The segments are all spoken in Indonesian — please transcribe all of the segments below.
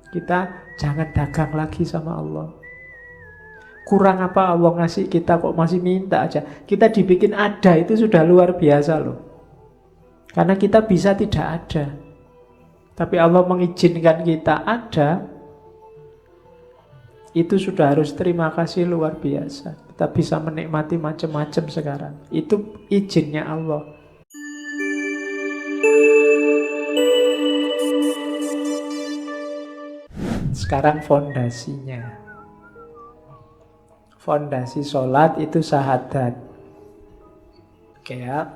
Kita jangan dagang lagi sama Allah. Kurang apa Allah ngasih kita kok masih minta aja. Kita dibikin ada itu sudah luar biasa loh. Karena kita bisa tidak ada. Tapi Allah mengizinkan kita ada, itu sudah harus terima kasih luar biasa. Kita bisa menikmati macam-macam sekarang. Itu izinnya Allah. Sekarang fondasinya. Fondasi sholat itu syahadat. Oke ya.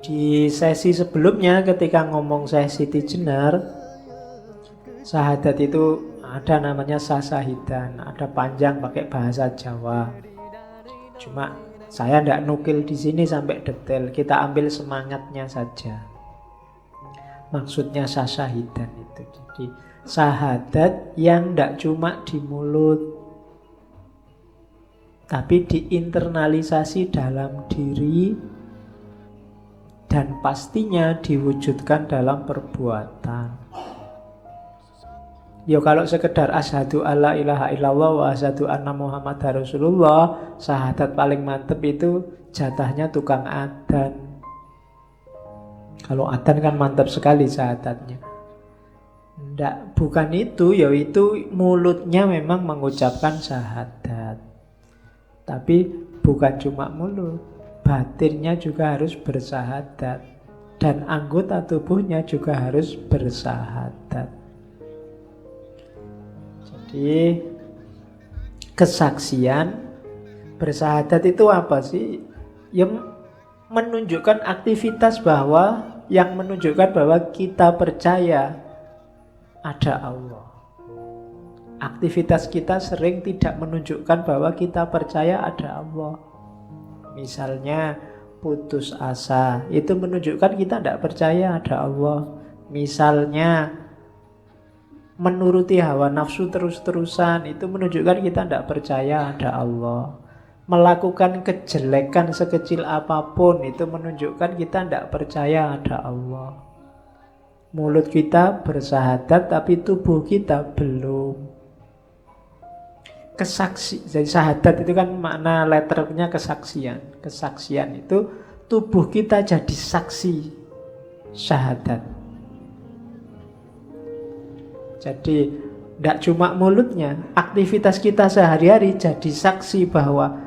Di sesi sebelumnya ketika ngomong sesi Tijenar, syahadat itu ada namanya sasahidan, ada panjang pakai bahasa Jawa. Cuma saya tidak nukil di sini sampai detail, kita ambil semangatnya saja. Maksudnya sasahidan itu. Jadi syahadat yang tidak cuma di mulut, tapi diinternalisasi dalam diri dan pastinya diwujudkan dalam perbuatan. Ya kalau sekedar asyhadu alla ilaha illallah wa asyhadu anna muhammadar rasulullah, syahadat paling mantep itu jatahnya tukang adzan. Kalau adzan kan mantap sekali syahadatnya. Nggak, bukan itu, yaitu mulutnya memang mengucapkan syahadat. Tapi bukan cuma mulut, batinnya juga harus bersyahadat. Dan anggota tubuhnya juga harus bersyahadat. Jadi kesaksian bersyahadat itu apa sih? Yang menunjukkan aktivitas bahwa, yang menunjukkan bahwa kita percaya ada Allah. Aktivitas kita sering tidak menunjukkan bahwa kita percaya ada Allah. Misalnya putus asa, itu menunjukkan kita tidak percaya ada Allah. Misalnya menuruti hawa nafsu terus-terusan, itu menunjukkan kita tidak percaya ada Allah. Melakukan kejelekan sekecil apapun, itu menunjukkan kita tidak percaya ada Allah. Mulut kita bersyahadat tapi tubuh kita belum. Kesaksi, jadi syahadat itu kan makna letternya kesaksian. Kesaksian itu tubuh kita jadi saksi syahadat. Jadi tidak cuma mulutnya, aktivitas kita sehari-hari jadi saksi bahwa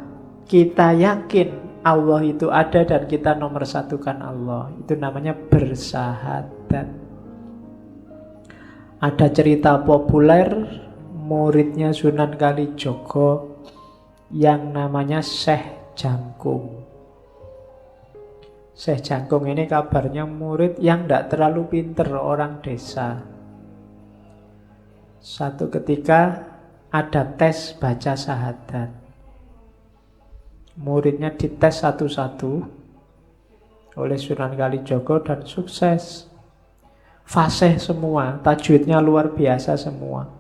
kita yakin Allah itu ada dan kita nomor satukan Allah. Itu namanya bersyahadat. Ada cerita populer muridnya Sunan Kalijogo yang namanya Syekh Jangkung. Syekh Jangkung ini kabarnya murid yang tidak terlalu pinter, orang desa. Satu ketika ada tes baca syahadat. Muridnya dites satu-satu oleh Sunan Kalijogo dan sukses. Fasih semua, tajwidnya luar biasa semua.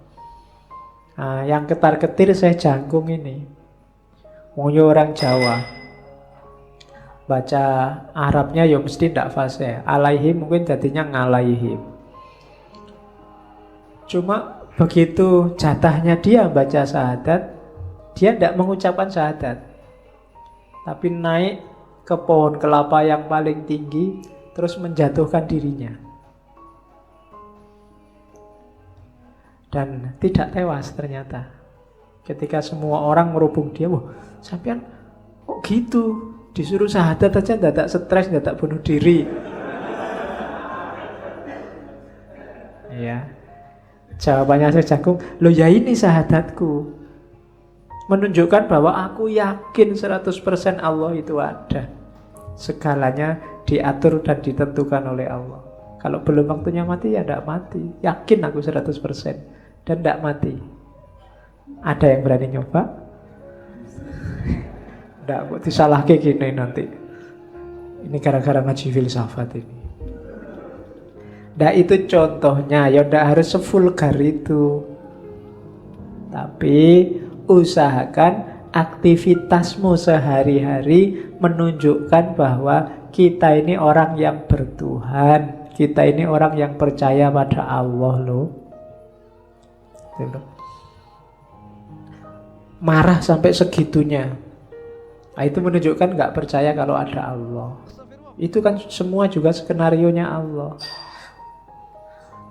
Nah, yang ketar-ketir saya Jangkung ini, mungkin orang Jawa, baca Arabnya ya mesti tidak fasih. Alaihim mungkin jadinya ngalaihim. Cuma begitu jatahnya dia baca syahadat, dia tidak mengucapkan syahadat, tapi naik ke pohon kelapa yang paling tinggi, terus menjatuhkan dirinya. Dan tidak tewas ternyata. Ketika semua orang merubung dia, wah sampean kok gitu? Disuruh syahadat aja tidak stres, tidak bunuh diri. Ya. Jawabannya Syekh Jangkung, loh ya ini syahadatku. Menunjukkan bahwa aku yakin 100% Allah itu ada. Segalanya diatur dan ditentukan oleh Allah. Kalau belum waktunya mati ya tidak mati. Yakin aku 100%. Dan tidak mati. Ada yang berani nyoba? Tidak, kok disalah kayak gini nanti. Ini gara-gara ngaji filsafat ini. Nah itu contohnya, ya tidak harus sevulgar itu. Tapi usahakan aktivitasmu sehari-hari menunjukkan bahwa kita ini orang yang bertuhan. Kita ini orang yang percaya pada Allah loh. Gitu. Marah sampai segitunya. Nah, itu menunjukkan nggak percaya kalau ada Allah. Itu kan semua juga skenarionya Allah.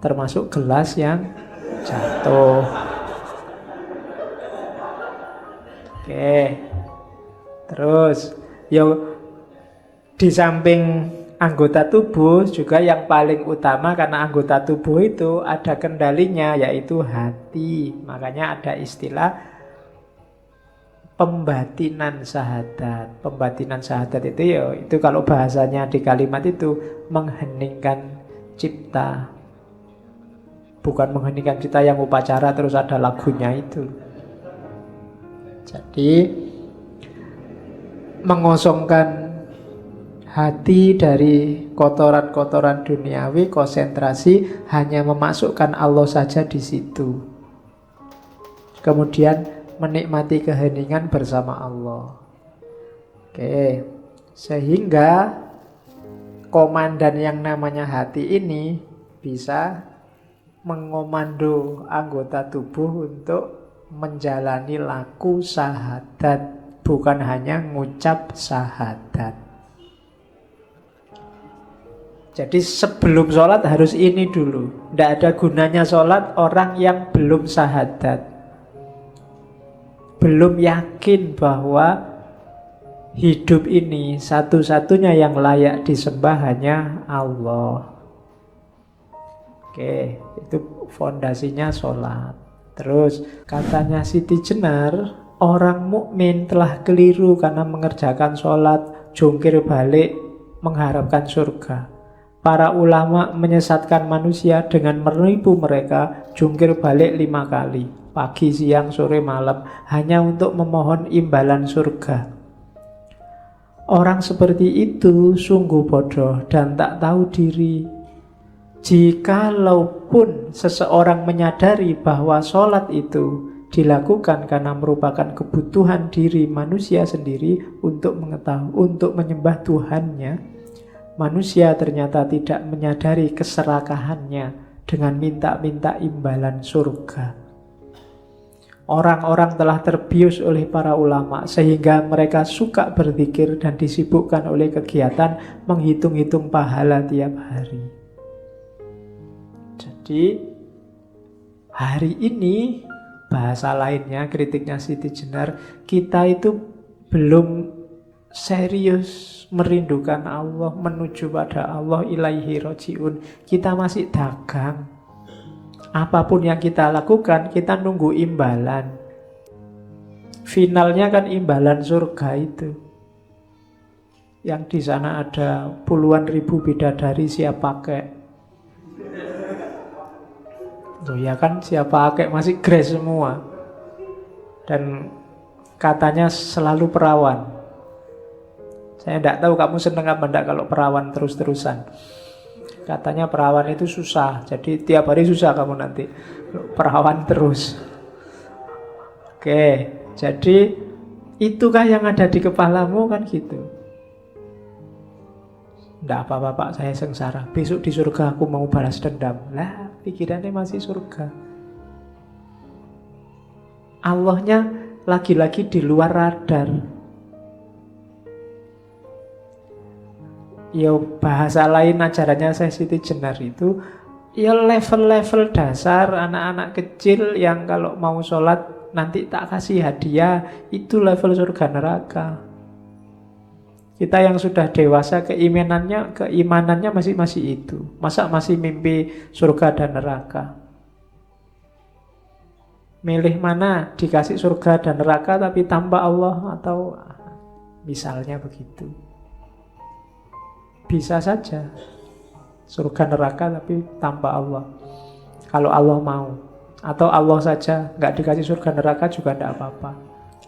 Termasuk gelas yang jatuh. Oke. Terus, ya di samping anggota tubuh juga yang paling utama, karena anggota tubuh itu ada kendalinya, yaitu hati. Makanya ada istilah pembatinan syahadat. Pembatinan syahadat itu ya, itu kalau bahasanya di kalimat itu mengheningkan cipta. Bukan mengheningkan cipta yang upacara terus ada lagunya itu. Jadi mengosongkan hati dari kotoran-kotoran duniawi, konsentrasi hanya memasukkan Allah saja di situ. Kemudian menikmati keheningan bersama Allah. Oke, sehingga komandan yang namanya hati ini bisa mengomando anggota tubuh untuk menjalani laku syahadat, bukan hanya ngucap syahadat. Jadi sebelum sholat harus ini dulu. Tidak ada gunanya sholat orang yang belum syahadat, belum yakin bahwa hidup ini satu-satunya yang layak disembah hanya Allah. Oke, itu fondasinya sholat. Terus katanya Siti Jenar, orang mukmin telah keliru karena mengerjakan sholat, jungkir balik mengharapkan surga. Para ulama menyesatkan manusia dengan menipu mereka jungkir balik 5 kali, pagi, siang, sore, malam, hanya untuk memohon imbalan surga. Orang seperti itu sungguh bodoh dan tak tahu diri. Jikalaupun seseorang menyadari bahwa sholat itu dilakukan karena merupakan kebutuhan diri manusia sendiri untuk mengetahui, untuk menyembah Tuhannya, manusia ternyata tidak menyadari keserakahannya dengan minta-minta imbalan surga. Orang-orang telah terbius oleh para ulama sehingga mereka suka berzikir dan disibukkan oleh kegiatan menghitung-hitung pahala tiap hari. Jadi hari ini, bahasa lainnya kritiknya Siti Jenar, kita itu belum serius merindukan Allah, menuju pada Allah, ilaihi rojiun. Kita masih dagang. Apapun yang kita lakukan, kita nunggu imbalan. Finalnya kan imbalan surga itu. Yang di sana ada puluhan ribu bidadari siap pakai. Loh ya kan, siap pakai, masih grace semua. Dan katanya selalu perawan. Saya tidak tahu kamu seneng apa enggak kalau perawan terus-terusan. Katanya perawan itu susah, jadi tiap hari susah kamu nanti. Perawan terus. Oke, jadi itukah yang ada di kepalamu kan gitu. Tidak apa-apa Pak, saya sengsara. Besok di surga aku mau balas dendam. Lah, pikirannya masih surga. Allahnya lagi-lagi di luar radar. Ya bahasa lain ajarannya Siti Jenar itu, ya level-level dasar anak-anak kecil yang kalau mau sholat nanti tak kasih hadiah, itu level surga neraka. Kita yang sudah dewasa keimanannya masih itu. Masa masih mimpi surga dan neraka? Milih mana, dikasih surga dan neraka tapi tanpa Allah, atau misalnya begitu. Bisa saja surga neraka tapi tanpa Allah, kalau Allah mau. Atau Allah saja nggak dikasih surga neraka juga tidak apa-apa.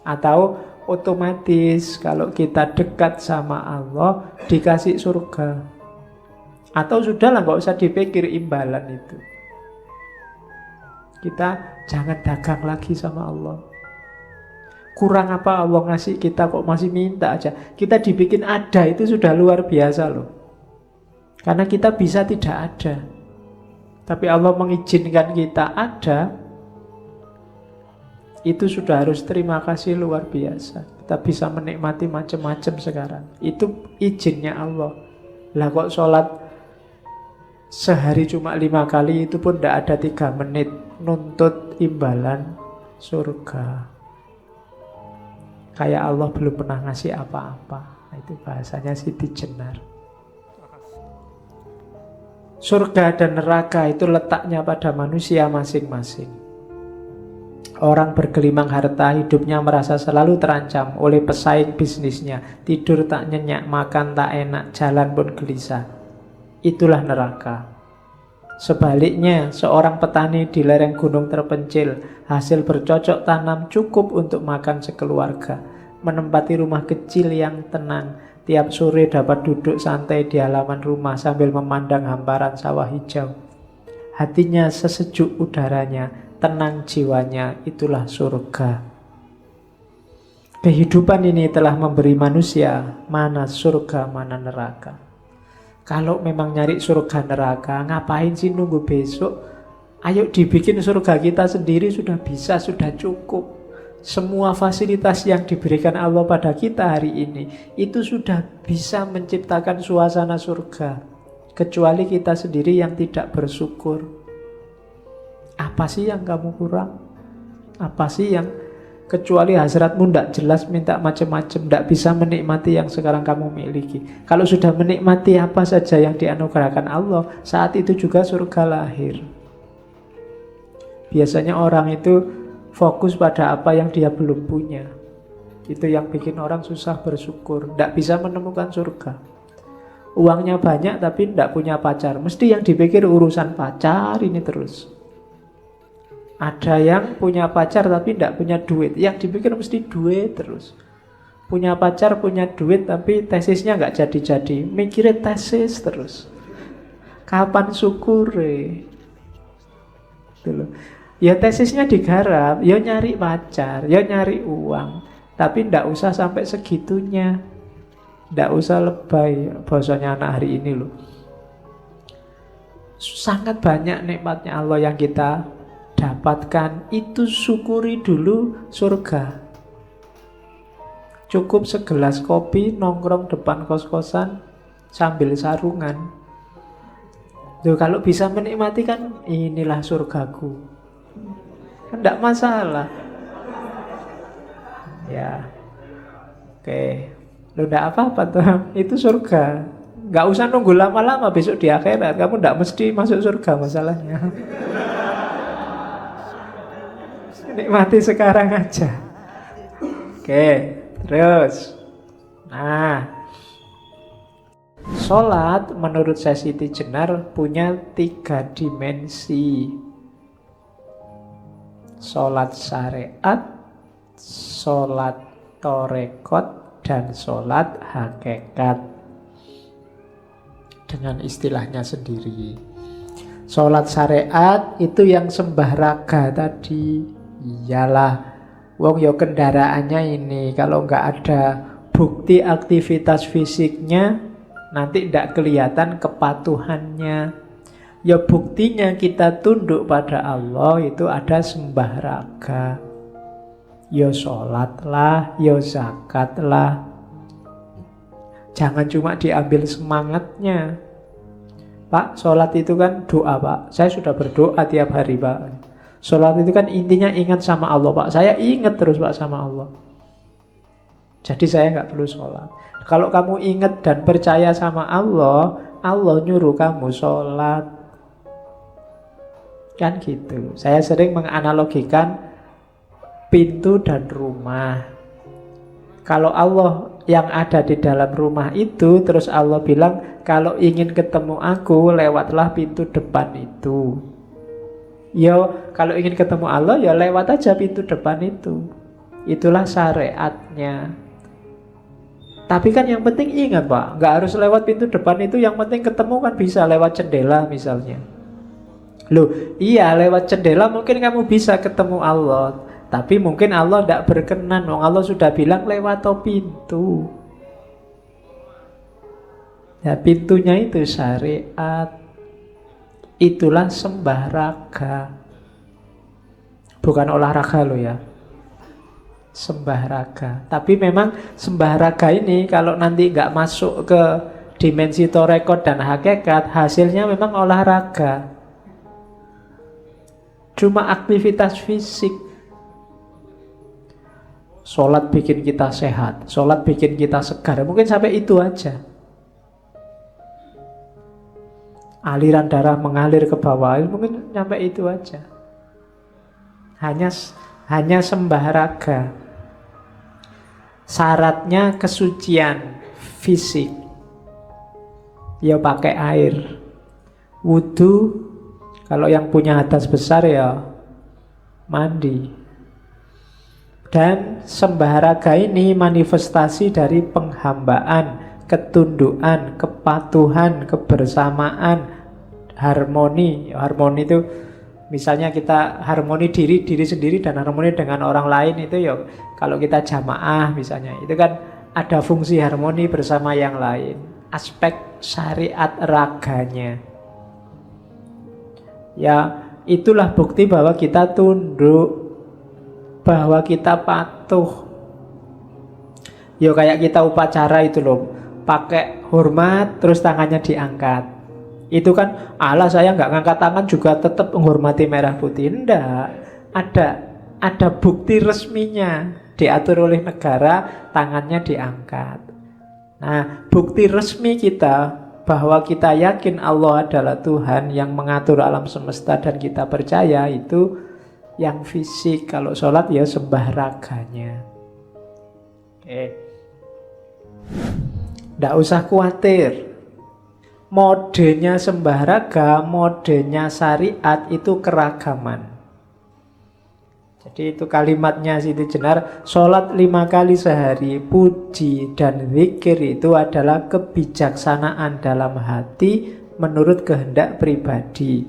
Atau otomatis kalau kita dekat sama Allah dikasih surga. Atau sudahlah, nggak usah dipikir imbalan itu. Kita jangan dagang lagi sama Allah. Kurang apa Allah ngasih kita kok masih minta aja. Kita dibikin ada itu sudah luar biasa loh. Karena kita bisa tidak ada. Tapi Allah mengizinkan kita ada Itu sudah harus terima kasih luar biasa. Kita bisa menikmati macam-macam sekarang. Itu izinnya Allah. Lah kok sholat sehari cuma 5 kali, itu pun tidak ada 3 menit. Nuntut imbalan surga. Kayak Allah belum pernah ngasih apa-apa. Nah, itu bahasanya Siti Jenar. Surga dan neraka itu letaknya pada manusia masing-masing. Orang bergelimang harta, hidupnya merasa selalu terancam oleh pesaing bisnisnya. Tidur tak nyenyak, makan tak enak, jalan pun gelisah. Itulah neraka. Sebaliknya, seorang petani di lereng gunung terpencil, hasil bercocok tanam cukup untuk makan sekeluarga, menempati rumah kecil yang tenang. Tiap sore dapat duduk santai di halaman rumah sambil memandang hamparan sawah hijau. Hatinya sesejuk udaranya, tenang jiwanya, itulah surga. Kehidupan ini telah memberi manusia mana surga, mana neraka. Kalau memang nyari surga neraka, ngapain sih nunggu besok? Ayo dibikin surga kita sendiri, sudah bisa, sudah cukup. Semua fasilitas yang diberikan Allah pada kita hari ini itu sudah bisa menciptakan suasana surga. Kecuali kita sendiri yang tidak bersyukur. Apa sih yang kamu kurang? Apa sih yang kecuali hasratmu tidak jelas, minta macam-macam, tidak bisa menikmati yang sekarang kamu miliki. Kalau sudah menikmati apa saja yang dianugerahkan Allah, saat itu juga surga lahir. Biasanya orang itu fokus pada apa yang dia belum punya. Itu yang bikin orang susah bersyukur, tidak bisa menemukan surga. Uangnya banyak tapi tidak punya pacar, mesti yang dipikir urusan pacar ini terus. Ada yang punya pacar tapi tidak punya duit, yang dipikir mesti duit terus. Punya pacar, punya duit, tapi tesisnya nggak jadi-jadi, mikirnya tesis terus. Kapan syukure? Gitu loh. Ya tesisnya digarap, ya nyari pacar, ya nyari uang, tapi ndak usah sampai segitunya. Ndak usah lebay, bahasanya anak hari ini loh. Sangat banyak nikmatnya Allah yang kita dapatkan, itu syukuri dulu surga. Cukup segelas kopi, nongkrong depan kos-kosan sambil sarungan. Tuh, kalau bisa menikmati kan inilah surgaku. Kan tidak masalah. Ya, oke. Lu tidak apa-apa tuh. Itu surga. Nggak usah nunggu lama-lama, besok di akhirat kamu tidak mesti masuk surga masalahnya. Nikmati sekarang aja. Oke, terus. Nah, sholat menurut Siti Jenar punya 3 dimensi. Sholat syariat, sholat torekot, dan sholat hakikat. Dengan istilahnya sendiri. Sholat syariat itu yang sembah raga tadi. Iyalah, wong yo kendaraannya ini, kalau nggak ada bukti aktivitas fisiknya, nanti tidak kelihatan kepatuhannya. Ya buktinya kita tunduk pada Allah itu ada sembah raga. Ya sholat lah, ya zakat lah. Jangan cuma diambil semangatnya. Pak, sholat itu kan doa Pak. Saya sudah berdoa tiap hari Pak. Sholat itu kan intinya ingat sama Allah Pak. Saya ingat terus Pak sama Allah. Jadi saya nggak perlu sholat. Kalau kamu ingat dan percaya sama Allah, Allah nyuruh kamu sholat. Kan gitu. Saya sering menganalogikan pintu dan rumah. Kalau Allah yang ada di dalam rumah itu, terus Allah bilang, kalau ingin ketemu aku, lewatlah pintu depan itu. Ya, kalau ingin ketemu Allah, ya lewat aja pintu depan itu. Itulah syariatnya. Tapi kan yang penting ingat Pak, nggak harus lewat pintu depan itu, yang penting ketemu kan bisa lewat jendela misalnya. Loh, iya lewat jendela mungkin kamu bisa ketemu Allah, tapi mungkin Allah tidak berkenan. Allah sudah bilang lewat pintu. Ya pintunya itu syariat. Itulah sembah raga. Bukan olahraga loh ya. Sembah raga. Tapi memang sembah raga ini kalau nanti nggak masuk ke dimensi torekot dan hakikat, hasilnya memang olahraga. Cuma aktivitas fisik. Sholat bikin kita sehat, sholat bikin kita segar. Mungkin sampai itu aja. Aliran darah mengalir ke bawah, mungkin sampai itu aja. Hanya sembah raga. Syaratnya kesucian fisik. Ya pakai air. Wudu, kalau yang punya hadas besar ya mandi. Dan sembah raga ini manifestasi dari penghambaan, ketundukan, kepatuhan, kebersamaan, harmoni. Harmoni itu misalnya kita harmoni diri sendiri dan harmoni dengan orang lain itu ya kalau kita jamaah misalnya itu kan ada fungsi harmoni bersama yang lain. Aspek syariat raganya. Ya itulah bukti bahwa kita tunduk, bahwa kita patuh. Ya kayak kita upacara itu loh, pakai hormat terus tangannya diangkat. Itu kan, Allah saya nggak ngangkat tangan juga tetap menghormati merah putih. Enggak, ada bukti resminya, diatur oleh negara, tangannya diangkat. Nah, bukti resmi kita bahwa kita yakin Allah adalah Tuhan yang mengatur alam semesta dan kita percaya itu yang fisik. Kalau sholat ya sembah raganya. Oke. Nggak usah khawatir. Modenya sembah raga, modenya syariat itu keragaman. Jadi itu kalimatnya Siti Jenar, sholat 5 kali sehari, puji dan zikir itu adalah kebijaksanaan dalam hati menurut kehendak pribadi.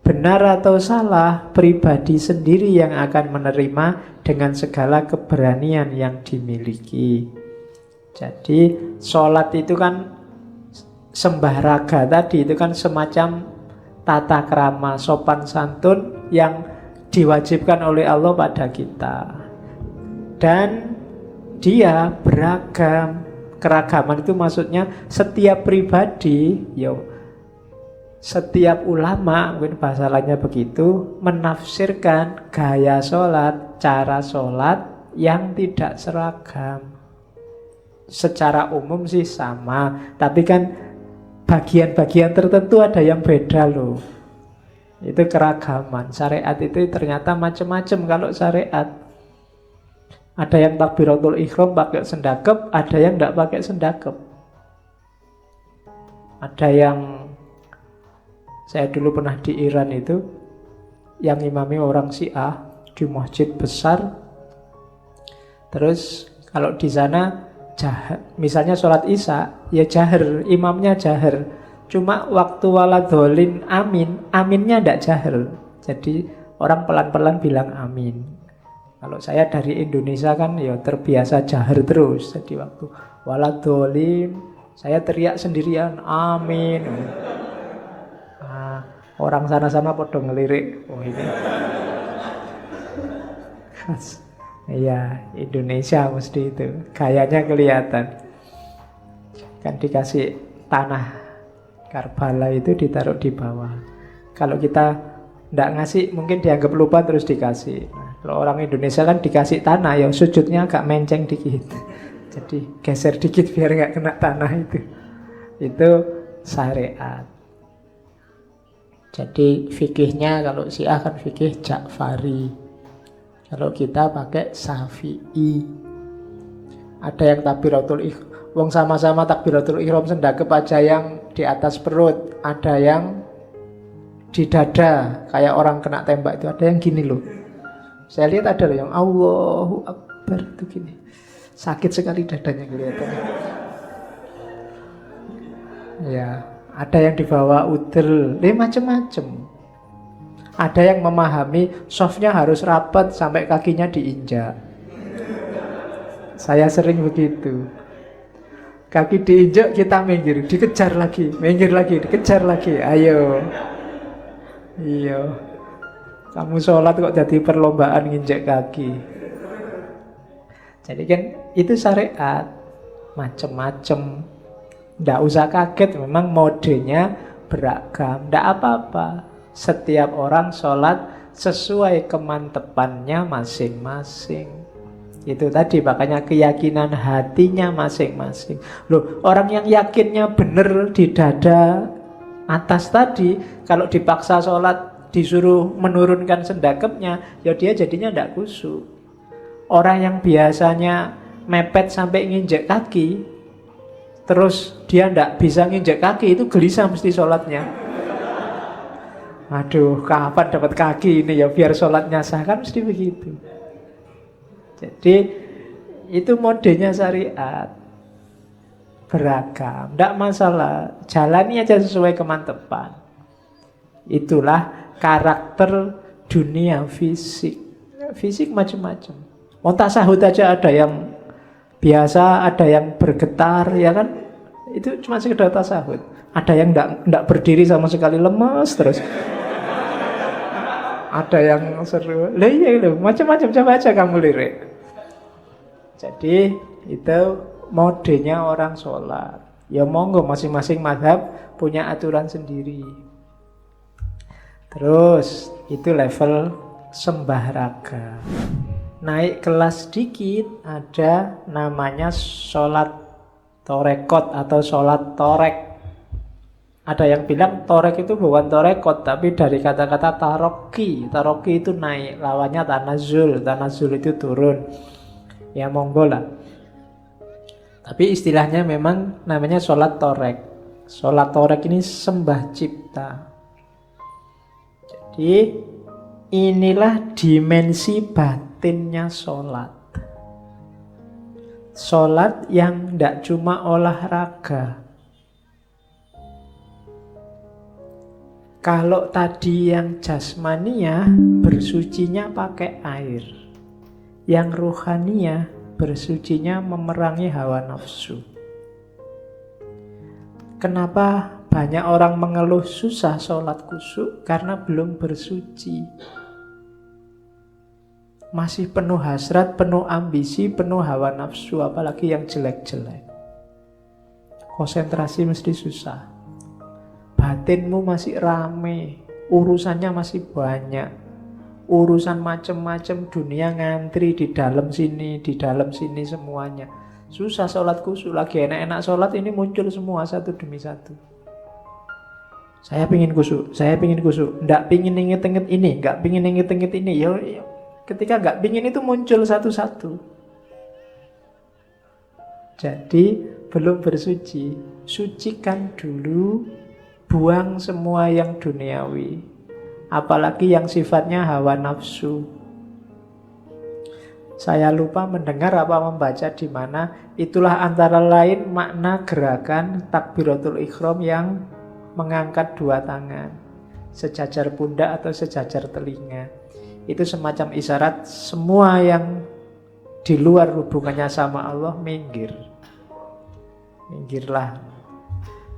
Benar atau salah, pribadi sendiri yang akan menerima dengan segala keberanian yang dimiliki. Jadi sholat itu kan sembah raga tadi itu kan semacam tata krama sopan santun yang diwajibkan oleh Allah pada kita. Dan dia beragam. Keragaman itu maksudnya setiap pribadi, setiap ulama, mungkin bahasa lainnya begitu, menafsirkan gaya sholat, cara sholat yang tidak seragam. Secara umum sih sama, tapi kan bagian-bagian tertentu ada yang beda loh. Itu keragaman. Syariat itu ternyata macam-macam kalau syariat. Ada yang takbiratul ihram pakai sendakep, ada yang tidak pakai sendakep. Ada yang, saya dulu pernah di Iran itu, yang imami orang Syiah di masjid besar. Terus kalau di sana misalnya sholat isya ya jahar, imamnya jahar. Cuma waktu waladholin aminnya tidak jahar. Jadi orang pelan-pelan bilang amin. Kalau saya dari Indonesia kan ya terbiasa jahar terus. Jadi waktu waladholin saya teriak sendirian amin. Nah, orang sana-sana podo ngelirik. Oh ini iya, Indonesia mesti itu. Gayanya kelihatan. Kan dikasih tanah Karbala itu ditaruh di bawah. Kalau kita tidak ngasih, mungkin dianggap lupa terus dikasih. Nah, kalau orang Indonesia kan dikasih tanah, ya sujudnya agak menceng dikit. Jadi geser dikit biar nggak kena tanah itu. Itu syariat. Jadi fikihnya kalau Syiah kan fikih Ja'fari. Kalau kita pakai Syafi'i. Ada yang takbiratul ihram, wong sama-sama takbiratul ihram sendakep aja yang di atas perut, ada yang di dada kayak orang kena tembak itu, ada yang gini loh. Saya lihat ada loh yang Allahu Akbar itu gini. Sakit sekali dadanya kelihatannya. Ya, ada yang dibawa udel, macam-macam. Ada yang memahami softnya harus rapat sampai kakinya diinjak. Saya sering begitu. Kaki diinjak kita minggir, dikejar lagi, minggir lagi, dikejar lagi. Ayo. Iya. Kamu sholat kok jadi perlombaan nginjek kaki. Jadi kan itu syariat, macem-macem. Nggak usah kaget, memang modenya beragam. Nggak apa-apa, setiap orang sholat sesuai kemantepannya masing-masing. Itu tadi, makanya keyakinan hatinya masing-masing. Loh, orang yang yakinnya benar di dada atas tadi, kalau dipaksa sholat disuruh menurunkan sendakepnya, ya dia jadinya tidak khusyuk. Orang yang biasanya mepet sampai nginjek kaki, terus dia tidak bisa nginjek kaki, itu gelisah mesti sholatnya. Aduh, kapan dapat kaki ini ya biar sholatnya sah, kan mesti begitu. Jadi itu modenya syariat, beragam, tidak masalah, jalani aja sesuai kemantepan. Itulah karakter dunia fisik. Fisik macam-macam. Mau tasahud aja ada yang biasa, ada yang bergetar, ya kan? Itu cuma sekedar tasahud. Ada yang tidak berdiri sama sekali, lemas terus. Ada yang seru. Lah iya loh, macam-macam, coba aja kamu lirik. Jadi itu modenya orang sholat. Ya monggo, masing-masing mazhab punya aturan sendiri. Terus itu level sembah raga. Naik kelas dikit ada namanya sholat torekot atau sholat torek. Ada yang bilang torek itu bukan torekot, tapi dari kata-kata taroki. Taroki itu naik, lawannya tanazul. Tanazul itu turun. Ya monggo lah. Tapi istilahnya memang namanya sholat torek. Sholat torek ini sembah cipta. Jadi inilah dimensi batinnya sholat. Sholat yang tidak cuma olahraga. Kalau tadi yang jasmania bersucinya pakai air, yang ruhania bersucinya memerangi hawa nafsu. Kenapa banyak orang mengeluh susah sholat khusyuk? Karena belum bersuci. Masih penuh hasrat, penuh ambisi, penuh hawa nafsu, apalagi yang jelek-jelek. Konsentrasi mesti susah. Batinmu masih rame, urusannya masih banyak. Urusan macam-macam, dunia ngantri di dalam sini semuanya. Susah sholat khusyuk. Lagi enak-enak sholat ini muncul semua satu demi satu. Saya pingin khusyuk, nggak pingin inget-inget ini, nggak pingin inget-inget ini. Ya, ketika nggak pingin itu muncul satu-satu. Jadi belum bersuci, sucikan dulu, buang semua yang duniawi, apalagi yang sifatnya hawa nafsu. Saya lupa mendengar apa membaca di mana. Itulah antara lain makna gerakan takbiratul ihram yang mengangkat dua tangan sejajar pundak atau sejajar telinga. Itu semacam isyarat semua yang di luar hubungannya sama Allah minggir. Minggirlah.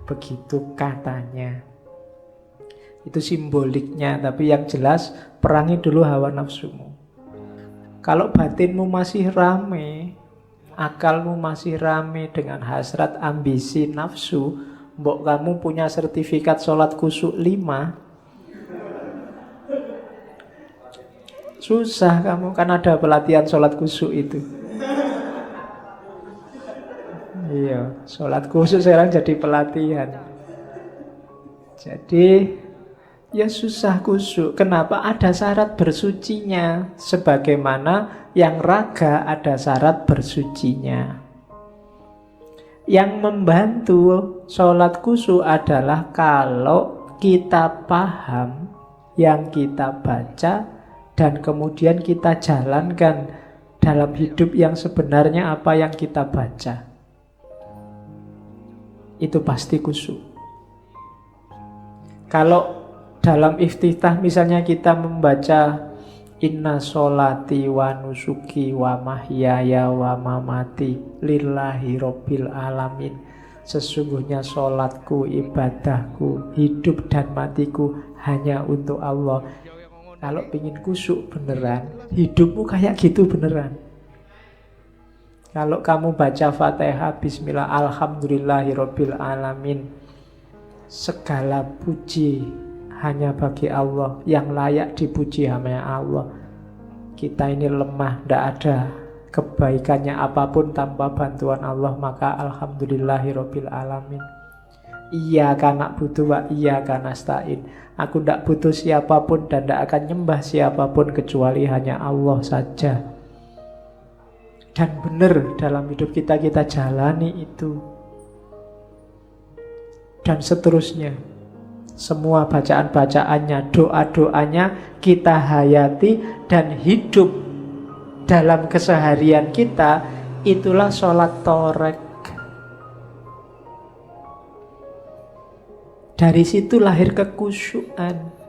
Begitu katanya. Itu simboliknya, tapi yang jelas perangi dulu hawa nafsumu. Kalau batinmu masih rame, akalmu masih rame dengan hasrat, ambisi, nafsu, mbok kamu punya sertifikat sholat khusyuk 5, susah kamu, kan ada pelatihan sholat khusyuk itu. Iya, sholat khusyuk sekarang jadi pelatihan. Jadi ya susah khusyuk. Kenapa? Ada syarat bersucinya. Sebagaimana yang raga ada syarat bersucinya. Yang membantu sholat khusyuk adalah kalau kita paham yang kita baca dan kemudian kita jalankan dalam hidup yang sebenarnya apa yang kita baca. Itu pasti khusyuk. Kalau dalam iftitah misalnya kita membaca inna sholati wa nusuki wa mahyaya wa mamati lillahi rabbil alamin. Sesungguhnya sholatku, ibadahku, hidup dan matiku hanya untuk Allah. Kalau ingin khusyuk beneran, hidupmu kayak gitu beneran. Kalau kamu baca Fatihah, Bismillah, Alhamdulillahirabbil alamin, segala puji hanya bagi Allah, yang layak dipuji hanya Allah. Kita ini lemah, tidak ada kebaikannya apapun tanpa bantuan Allah, maka Alhamdulillahirabbil alamin. Iyyaka na'budu wa iyyaka nasta'in. Aku tidak butuh siapapun dan tidak akan nyembah siapapun kecuali hanya Allah saja. Dan benar dalam hidup kita jalani itu. Dan seterusnya. Semua bacaan-bacaannya, doa-doanya kita hayati dan hidup dalam keseharian kita. Itulah sholat torek. Dari situ lahir kekhusyuan.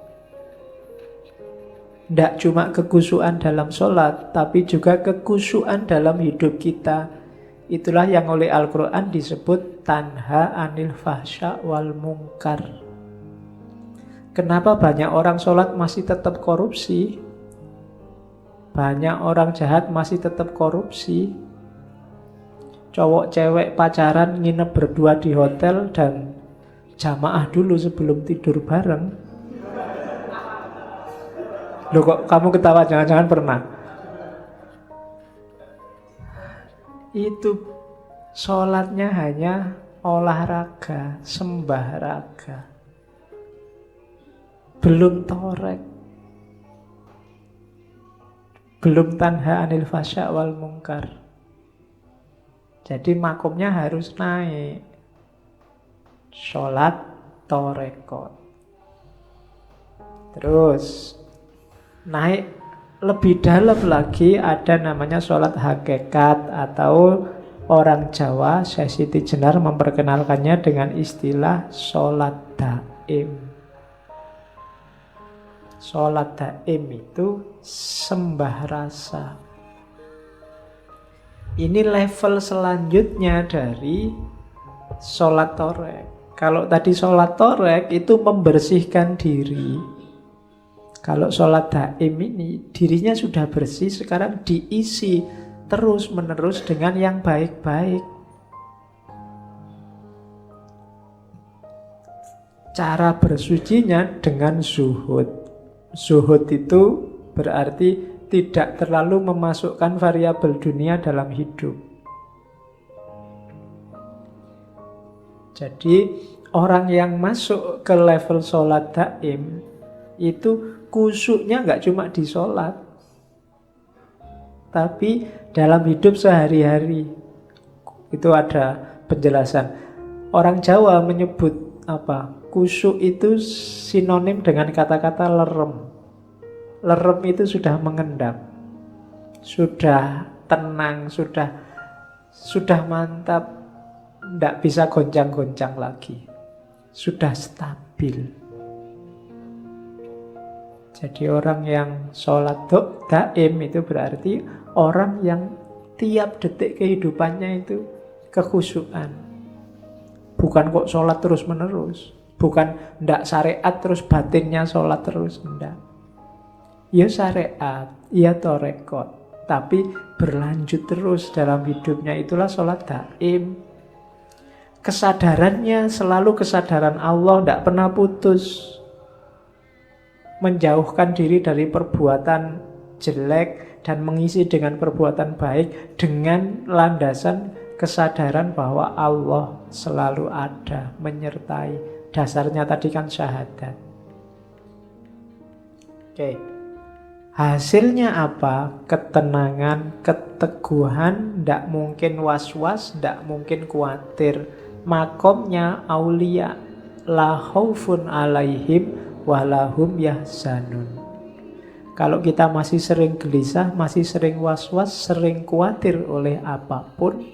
Tidak cuma kekhusyuan dalam sholat, tapi juga kekhusyuan dalam hidup kita. Itulah yang oleh Al-Quran disebut tanha anil fahsya wal mungkar. Kenapa banyak orang sholat masih tetap korupsi? Banyak orang jahat masih tetap korupsi. Cowok cewek pacaran nginep berdua di hotel dan jamaah dulu sebelum tidur bareng. Loh kok kamu ketawa, jangan-jangan pernah. Itu sholatnya hanya olahraga, sembah raga. Belum torek. Belum tanha anil fasya wal mungkar. Jadi makomnya harus naik. Sholat torekot. Terus naik lebih dalam lagi, ada namanya sholat hakikat, atau orang Jawa, Syekh Siti Jenar memperkenalkannya dengan istilah sholat daim. Sholat daim itu sembah rasa. Ini level selanjutnya dari sholat torek. Kalau tadi sholat torek itu membersihkan diri. Kalau sholat daim ini dirinya sudah bersih, sekarang diisi terus menerus dengan yang baik-baik. Cara bersucinya dengan zuhud. Zuhud itu berarti tidak terlalu memasukkan variabel dunia dalam hidup. Jadi orang yang masuk ke level sholat daim itu khusyuknya nggak cuma di sholat, tapi dalam hidup sehari-hari. Itu ada penjelasan. Orang Jawa menyebut apa? Khusyuk itu sinonim dengan kata-kata lerem. Lerem itu sudah mengendap, sudah tenang, sudah mantap, tidak bisa goncang-goncang lagi, sudah stabil. Jadi orang yang sholat daim itu berarti orang yang tiap detik kehidupannya itu kekhusyuan. Bukan kok sholat terus menerus. Bukan ndak syariat terus batinnya sholat terus, ndak. Ya syariat, ya torekot, tapi berlanjut terus dalam hidupnya, itulah sholat daim. Kesadarannya selalu kesadaran Allah, ndak pernah putus. Menjauhkan diri dari perbuatan jelek dan mengisi dengan perbuatan baik dengan landasan kesadaran bahwa Allah selalu ada, menyertai. Dasarnya tadi kan syahadat. Oke. Hasilnya apa? Ketenangan, keteguhan, tidak mungkin was-was, tidak mungkin khawatir. Makomnya aulia, la khaufun alaihim walahum yahzanun. Kalau kita masih sering gelisah, masih sering was-was, sering khawatir oleh apapun,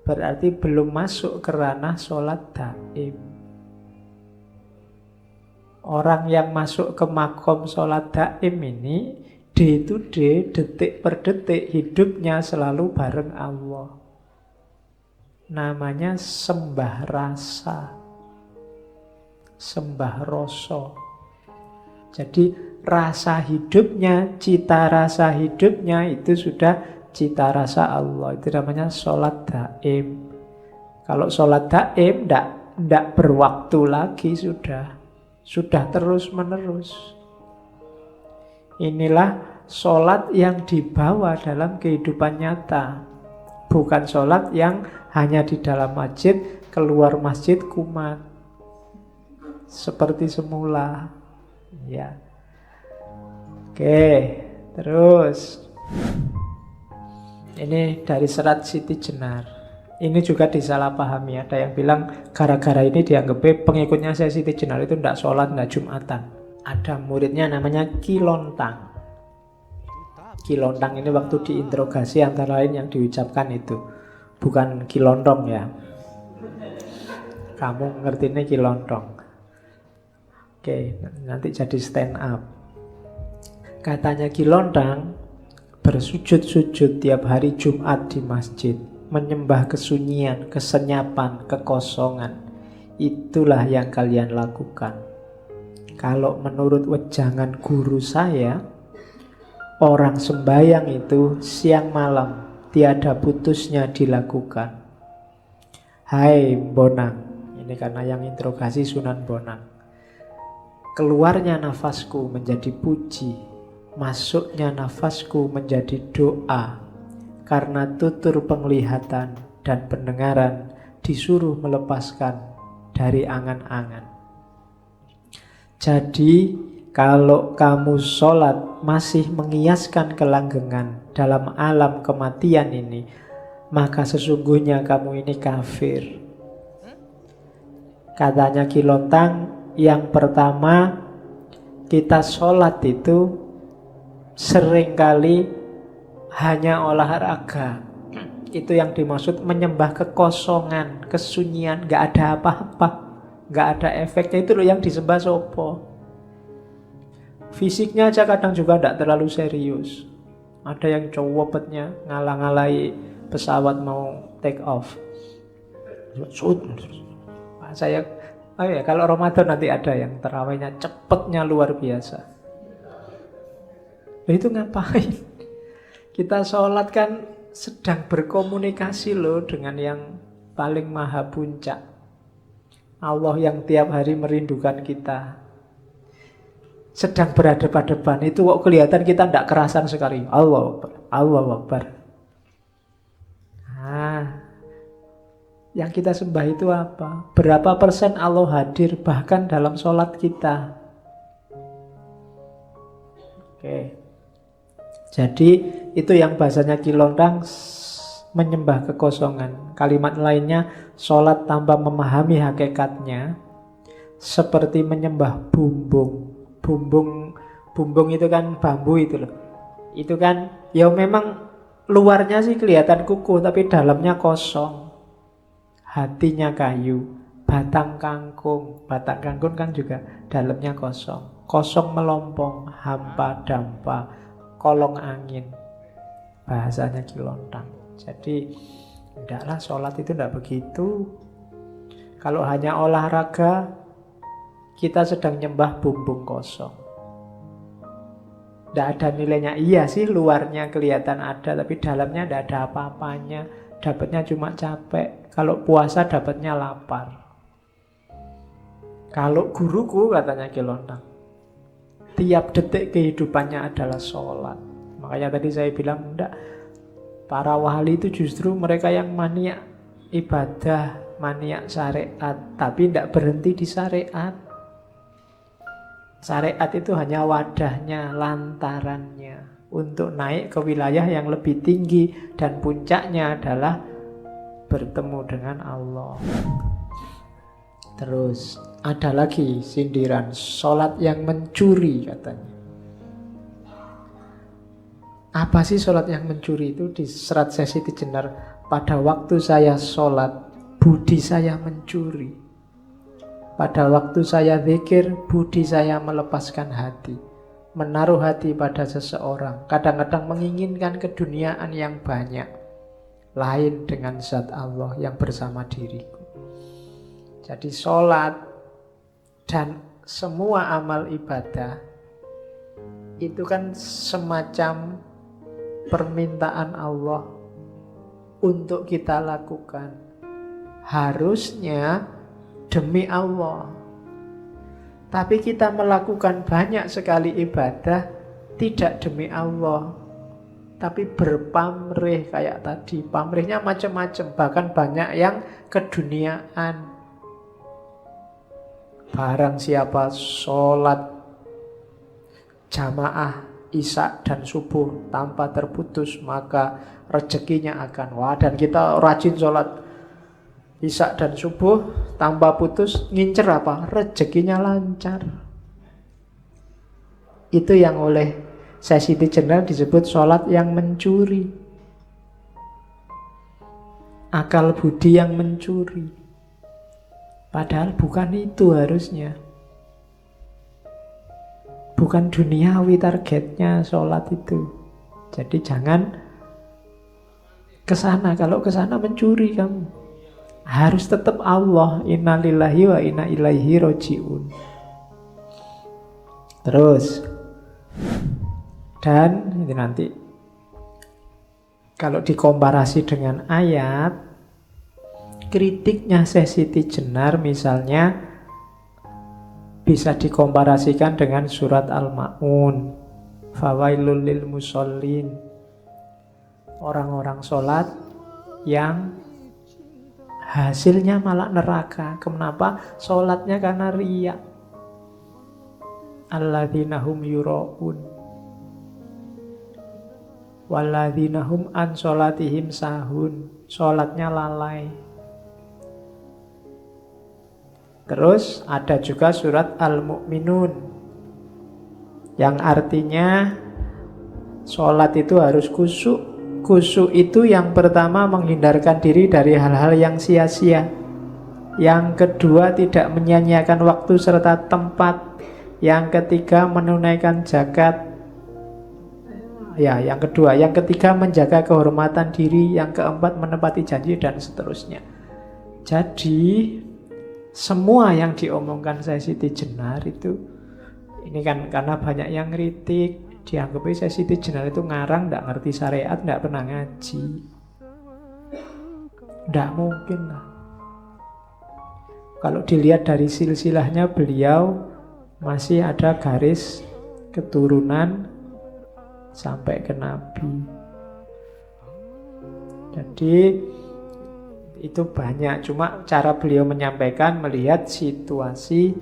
berarti belum masuk ke ranah sholat daim. Orang yang masuk ke makom sholat daim ini, day to day, detik per detik, hidupnya selalu bareng Allah. Namanya sembah rasa, sembah rasa. Jadi rasa hidupnya, cita rasa hidupnya itu sudah cita rasa Allah. Itu namanya sholat daim. Kalau sholat daim ndak berwaktu lagi, sudah terus menerus. Inilah sholat yang dibawa dalam kehidupan nyata. Bukan sholat yang hanya di dalam masjid, keluar masjid kumat seperti semula. Ya. Oke, terus ini dari serat Siti Jenar. Ini juga disalahpahami. Ada yang bilang gara-gara ini dianggap pengikutnya saya Siti Jenar itu tidak sholat, tidak Jumatan. Ada muridnya namanya Ki Lontang. Ki Lontang ini waktu diinterogasi antara lain yang diucapkan itu, bukan Ki Lontong ya. Kamu ngertinya Ki Lontong. Oke, nanti jadi stand up. Katanya Ki Lontang bersujud-sujud tiap hari Jumat di masjid, menyembah kesunyian, kesenyapan, kekosongan. Itulah yang kalian lakukan. Kalau menurut wejangan guru saya, orang sembahyang itu siang malam tiada putusnya dilakukan. Hai Bonang, ini karena yang interogasi Sunan Bonang. Keluarnya nafasku menjadi puji, masuknya nafasku menjadi doa. Karena tutur penglihatan dan pendengaran disuruh melepaskan dari angan-angan. Jadi kalau kamu sholat masih mengiaskan kelanggengan dalam alam kematian ini, maka sesungguhnya kamu ini kafir. Katanya Ki Lontang, yang pertama, kita sholat itu seringkali hanya olahraga. Itu yang dimaksud menyembah kekosongan, kesunyian, gak ada apa-apa, gak ada efeknya. Itu loh yang disembah sopo. Fisiknya aja kadang juga tidak terlalu serius. Ada yang cowopetnya ngalah-ngalahi pesawat mau take off. Saya, kalau Ramadan nanti ada yang terawihnya cepetnya luar biasa. Itu ngapain? Kita sholat kan sedang berkomunikasi loh dengan yang paling maha puncak. Allah yang tiap hari merindukan kita. Sedang berhadapan-hadapan itu kok kelihatan kita tidak kerasan sekali. Allahu Akbar, Allahu Akbar. Yang kita sembah itu apa? Berapa persen Allah hadir bahkan dalam sholat kita? Oke. Jadi itu yang bahasanya Ki Lontang, menyembah kekosongan. Kalimat lainnya, sholat tanpa memahami hakikatnya seperti menyembah bumbung. Bumbung itu kan bambu itu loh. Itu kan ya memang luarnya sih kelihatan kukuh tapi dalamnya kosong. Hatinya kayu, batang kangkung. Batang kangkung kan juga dalamnya kosong. Kosong melompong, hampa dampa, kolong angin. Bahasanya Ki Lontang. Jadi tidaklah sholat itu tidak begitu. Kalau hanya olahraga, kita sedang nyembah bumbung kosong. Tidak ada nilainya. Iya sih luarnya kelihatan ada, tapi dalamnya tidak ada apa-apanya. Dapatnya cuma capek. Kalau puasa dapatnya lapar. Kalau guruku, katanya Ki Lontang, tiap detik kehidupannya adalah sholat. Makanya tadi saya bilang enggak. Para wali itu justru mereka yang maniak ibadah, maniak syariat, tapi tidak berhenti di syariat. Syariat itu hanya wadahnya, lantarannya untuk naik ke wilayah yang lebih tinggi, dan puncaknya adalah bertemu dengan Allah. Terus ada lagi sindiran, sholat yang mencuri katanya. Apa sih sholat yang mencuri itu? Di serat Siti Jenar, pada waktu saya sholat, budi saya mencuri. Pada waktu saya zikir, budi saya melepaskan hati, menaruh hati pada seseorang, kadang-kadang menginginkan keduniaan yang banyak, lain dengan zat Allah yang bersama diriku. Jadi sholat dan semua amal ibadah itu kan semacam permintaan Allah untuk kita lakukan harusnya demi Allah. Tapi kita melakukan banyak sekali ibadah tidak demi Allah, tapi berpamrih kayak tadi. Pamrihnya macam-macam, bahkan banyak yang keduniaan. Barang siapa sholat jamaah isya dan subuh tanpa terputus, maka rezekinya akan dan kita rajin sholat isya dan subuh tanpa putus, ngincer apa? Rezekinya lancar. Itu yang oleh Syekh Siti Jenar disebut sholat yang mencuri, akal budi yang mencuri. Padahal bukan itu harusnya. Bukan duniawi targetnya sholat itu. Jadi jangan kesana. Kalau kesana mencuri kamu. Harus tetap Allah. Inna lillahi wa inna ilaihi roji'un. Terus. Dan ini nanti kalau dikomparasi dengan ayat, kritiknya Syekh Siti Jenar misalnya bisa dikomparasikan dengan surat Al-Ma'un. Fawailul lil musallin. Orang-orang sholat yang hasilnya malah neraka. Kenapa? Sholatnya karena riya. Alladzina hum yura'un walladzina hum an sholatihim sahun. Sholatnya lalai. Terus ada juga surat Al-Mu'minun yang artinya sholat itu harus khusyuk. Khusyuk itu yang pertama menghindarkan diri dari hal-hal yang sia-sia. Yang kedua tidak menyia-nyiakan waktu serta tempat. Yang ketiga menunaikan zakat. Ya, yang kedua. Yang ketiga menjaga kehormatan diri. Yang keempat menepati janji dan seterusnya. Jadi semua yang diomongkan Syekh Siti Jenar itu, ini kan karena banyak yang kritik, dianggapnya Syekh Siti Jenar itu ngarang, tidak ngerti syariat, tidak pernah ngaji. Tidak mungkin lah. Kalau dilihat dari silsilahnya beliau masih ada garis keturunan sampai ke Nabi. Jadi itu banyak, cuma cara beliau menyampaikan melihat situasi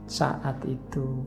saat itu.